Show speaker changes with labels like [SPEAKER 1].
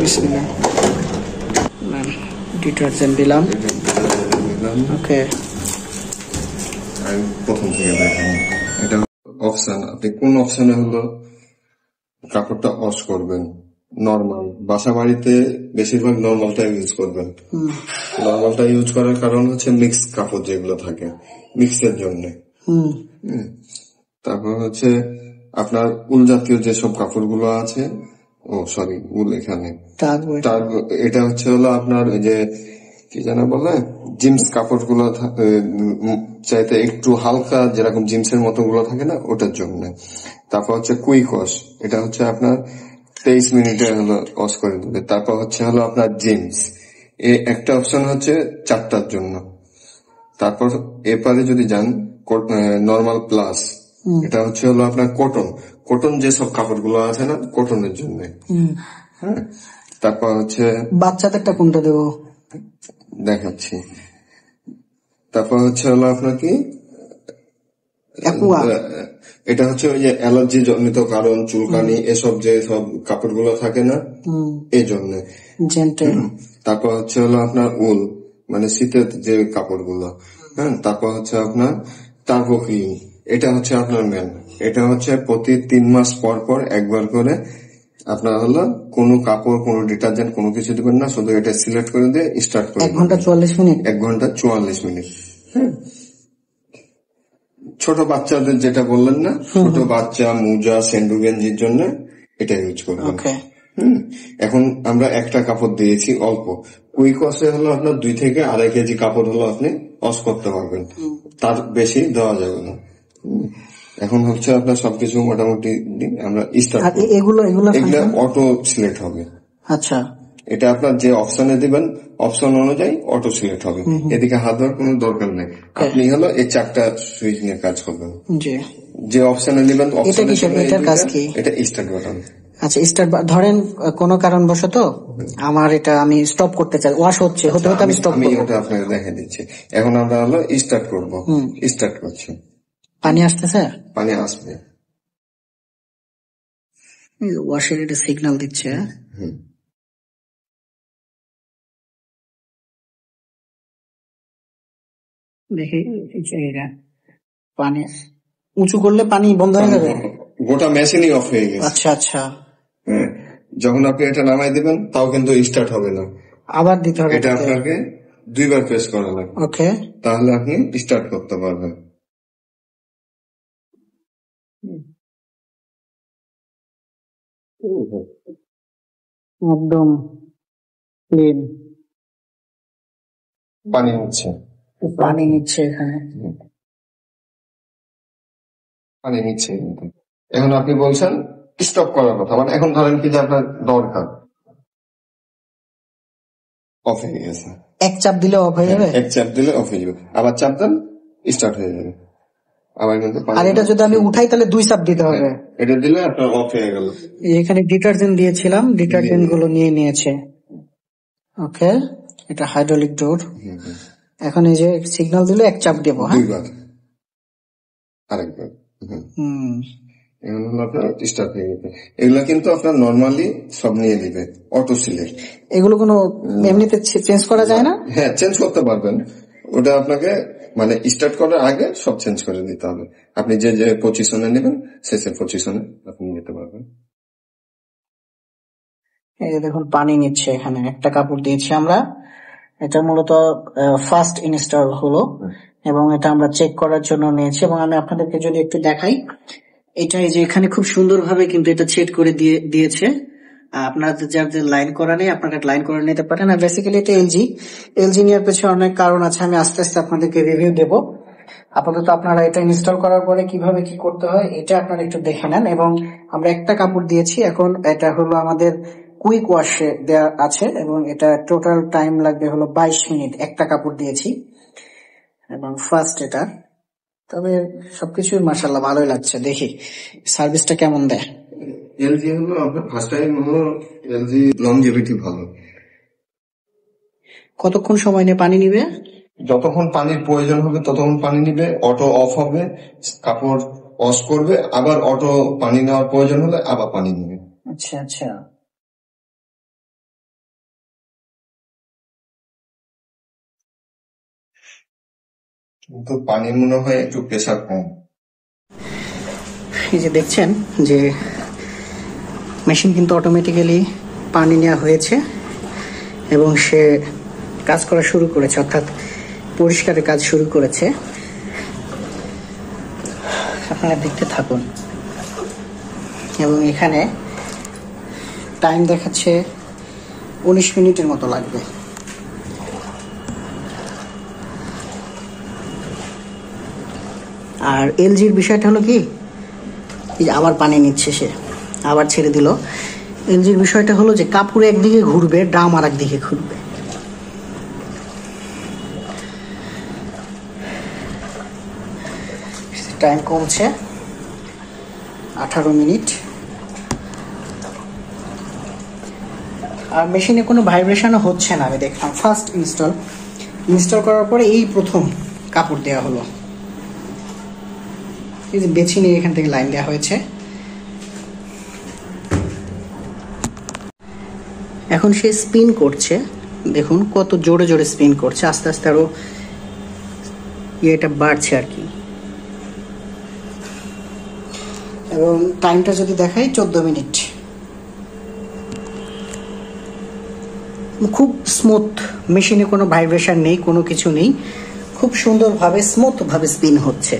[SPEAKER 1] বিসমিল্লাহ। ডিটারজেন্ট দিলাম। ওকে,
[SPEAKER 2] আমি প্রথম থেকে দেখাবো। এটা অপশন, আপনি কোন অপশনে হলো কাপড়টা ওয়াশ করবেন। নর্মাল, বাসা বাড়িতে বেশিরভাগ নর্মালটা ইউজ করবেন। নর্মালটা ইউজ করার কারণ হচ্ছে মিক্স কাপড় যেগুলো থাকে, মিক্সের জন্য। তারপর হচ্ছে আপনার উল জাতীয় যেসব কাপড়গুলো আছে, উল এখানে এটা হচ্ছে হলো আপনার ওই যে কি যেন বলে, জিন্স কাপড়গুলো চাইতে একটু হালকা, যেরকম জিন্সের মতো গুলো থাকে না, ওটার জন্য। তারপর হচ্ছে কুইক ওয়াশ, এটা হচ্ছে আপনার 23 মিনিটে হলো ওয়াশ করে দেবে। তারপর হচ্ছে হলো আপনার জিন্স, একটা অপশন হচ্ছে 4টার জন্য। তারপর এরপরে যদি যান নর্মাল প্লাস, এটা হচ্ছে হলো আপনার কটন যেসব কাপড়গুলো আছে না, কটনের জন্য। হ্যাঁ, তারপর হচ্ছে
[SPEAKER 1] বাচ্চাদেরটা কোনটা দেবো
[SPEAKER 2] দেখাচ্ছি। তারপর হচ্ছে হলো আপনার কি, এটা হচ্ছে ওই যে অ্যালার্জি জনিত কারণ, চুলকানি, এসব যে সব কাপড়গুলো থাকে না, এই জন্য। তারপর হচ্ছে হলো আপনার উল, মানে শীতের যে কাপড়গুলো। হ্যাঁ, তারপর হচ্ছে আপনার টার্বো ক্লিন, এটা হচ্ছে আপনার মেন। এটা হচ্ছে প্রতি 3 মাস পর পর একবার করে আপনার হলো কোনো কাপড়, কোনো ডিটারজেন্ট, কোনো কিছু দিবেন না, শুধু এটা সিলেক্ট করে দিয়ে স্টার্ট করে
[SPEAKER 1] 1 ঘন্টা 44 মিনিট।
[SPEAKER 2] 1 ঘন্টা 44 মিনিট। হ্যাঁ, ছোট বাচ্চাদের যেটা বললেন না, ছোট বাচ্চা মোজা, সেন্ডু গেঞ্জির জন্য এটা ইউজ করবেন। এখন আমরা একটা কাপড় দিয়েছি অল্প, কুইক ওয়াশে হলো আপনার 2 থেকে 2.5 কেজি কাপড় হলো আপনি ওয়াশ করতে পারবেন, তার বেশি দেওয়া যাবে না। এখন হচ্ছে আপনার সবকিছু মোটামুটি আমরা
[SPEAKER 1] এগুলো
[SPEAKER 2] অটো সিলেক্ট হবে।
[SPEAKER 1] আচ্ছা,
[SPEAKER 2] এটা আপনার যে অপশনে দিবেন, অপশন অনুযায়ী অটো সিলেক্ট হবে। এদিকে হাত দেওয়ার কোনো দরকার নেই, আপনি হলো এই 4টা সুইচ নিয়ে কাজ করবেন। যে অপশনে দিবেন, এটা স্টার্ট বাটন।
[SPEAKER 1] আচ্ছা, স্টার্ট। ধরেন কোনো কারণবশত আমার এটা আমি স্টপ করতে চাই, ওয়াশ হতে হতে আমি স্টপ করব,
[SPEAKER 2] আমি ওটা আপনাকে দেখিয়ে দিচ্ছি। এখন আমরা হলো স্টার্ট করব। স্টার্ট করছি,
[SPEAKER 1] পানি আসতেছে,
[SPEAKER 2] পানি আসবে,
[SPEAKER 1] ওয়াশের এটা সিগন্যাল দিচ্ছে। দেখি পানি উঁচু করলে পানি বন্ধ হয়ে যাবে,
[SPEAKER 2] গোটা মেশিনই অফ হয়ে গেছে।
[SPEAKER 1] আচ্ছা আচ্ছা,
[SPEAKER 2] যখন আপনি এটা নামাই দিবেন তাও কিন্তু স্টার্ট হবে না,
[SPEAKER 1] আবার দিতে হবে।
[SPEAKER 2] এটা আপনাকে 2 বার প্রেস করা লাগবে।
[SPEAKER 1] ওকে,
[SPEAKER 2] তাহলে আপনি স্টার্ট করতে পারবেন।
[SPEAKER 1] একদম ক্লিন,
[SPEAKER 2] পানি নিচ্ছে
[SPEAKER 1] এখানে,
[SPEAKER 2] পানি নিচ্ছে। এখন আপনি বলছেন স্টপ করার কথা, মানে এখন ধরেন কি যে আপনার দরকার, অফ হয়ে গেছে,
[SPEAKER 1] এক চাপ দিলে অফ হয়ে যাবে,
[SPEAKER 2] এক চাপ দিলে অফ হয়ে যাবে, আবার চাপ দেন স্টার্ট হয়ে যাবে। আবার কিন্তু
[SPEAKER 1] আর এটা যদি আমি উঠাই তাহলে 2 চাপ দিতে হবে,
[SPEAKER 2] এটা দিলে আপনার অফ হয়ে গেল।
[SPEAKER 1] এখানে ডিটারজেন্ট দিয়েছিলাম, ডিটারজেন্ট গুলো নিয়ে নিয়েছে। ওকে, এটা হাইড্রোলিক ডোর। এখন এই যে সিগন্যাল দিলে 1 চাপ দেবো,
[SPEAKER 2] 2 বার, আরেকবার। এখন হলো আপনার স্টার্ট হয়ে গেছে। এগুলা কিন্তু আপনার নর্মালি সব নিয়ে দিবে অটো সিলেক্ট।
[SPEAKER 1] এগুলো কোনো এমনিতে চেঞ্জ করা যায় না?
[SPEAKER 2] হ্যাঁ, চেঞ্জ করতে পারবেন, ওটা আপনাকে মানে স্টার্ট করার আগে সব চেঞ্জ করে দিতে হবে। আপনি যে যে পজিশনে নেবেন সে পজিশনে আপনি নিতে পারবেন।
[SPEAKER 1] এই যে দেখুন পানি নিচ্ছে, এখানে একটা কাপড় দিয়েছি আমরা, এটা মূলত ফার্স্ট ইনস্টল হলো এবং এটা আমরা চেক করার জন্য নিয়েছি। এবং আমি আপনাদেরকে যদি একটু দেখাই, এটা এই যে এখানে খুব সুন্দরভাবে কিন্তু এটা সেট করে দিয়েছে। আপনাদের যাদের লাইন করা নেই আপনারা লাইন করে নিতে পারেন। আর বেসিক্যালি এটা এলজি নেওয়ার পেছনে অনেক কারণ আছে, আমি আস্তে আস্তে আপনাদেরকে রিভিউ দেব। আপাতত আপনারা এটা ইনস্টল করার পরে কিভাবে কি করতে হয় এটা আপনারা একটু দেখে নেন। এবং আমরা একটা কাপড় দিয়েছি, এখন এটা হলো আমাদের কুইক ওয়াশে দেওয়া আছে এবং এটা টোটাল টাইম লাগবে হলো 22 মিনিট, একটা কাপড় দিয়েছি এবং ফার্স্ট এটা। তবে সবকিছুই মাশাআল্লাহ ভালোই লাগছে, দেখি সার্ভিসটা কেমন দেয়।
[SPEAKER 2] এলজি হলো আপনার ফার্স্ট টাইম হলো, এলজি লংজিভিটি ভালো।
[SPEAKER 1] কতক্ষণ সময় নিয়ে পানি নিবে?
[SPEAKER 2] যতক্ষণ পানির প্রয়োজন হবে ততক্ষণ পানি নিবে, অটো অফ হবে, কাপড় ওয়াশ করবে, আবার অটো পানি নেওয়ার প্রয়োজন হলে আবার পানি নিবে।
[SPEAKER 1] আচ্ছা আচ্ছা।
[SPEAKER 2] কিন্তু পানি মনে হয় একটু প্রেসার কম।
[SPEAKER 1] এই যে দেখছেন যে মেশিন কিন্তু অটোমেটিক্যালি পানি নেওয়া হয়েছে এবং সে কাজ করা শুরু করেছে, অর্থাৎ পরিষ্কারের কাজ শুরু করেছে। আপনারা দেখতে থাকুন। এবং এখানে টাইম দেখাচ্ছে 19 মিনিটের মতো লাগবে। আর এলজির বিষয়টা হলো কি, আবার পানি নিচ্ছে, সে আবার ছেড়ে দিল। এলজির বিষয়টা হলো যে কাপড় একদিকে ঘুরবে, ড্রাম আর একদিকে ঘুরবে। টাইম কমছে, 18 মিনিট। আর মেশিনে কোনো ভাইব্রেশনও হচ্ছে না, আমি দেখলাম। ফার্স্ট ইনস্টল করার পরে এই প্রথম কাপড় দেওয়া হলো। এই যে বেছে নিয়ে এখান থেকে লাইন দেওয়া হয়েছে। এখন সে স্পিন করছে, দেখুন কত জোরে জোরে স্পিন করছে, আস্তে আস্তে আরো এটা বাড়ছে আর কি। এবং টাইমটা যদি দেখাই 14 মিনিট। খুব স্মুথ, মেশিনে কোনো ভাইব্রেশন নেই, কোনো কিছু নেই, খুব সুন্দরভাবে স্মুথ ভাবে স্পিন হচ্ছে।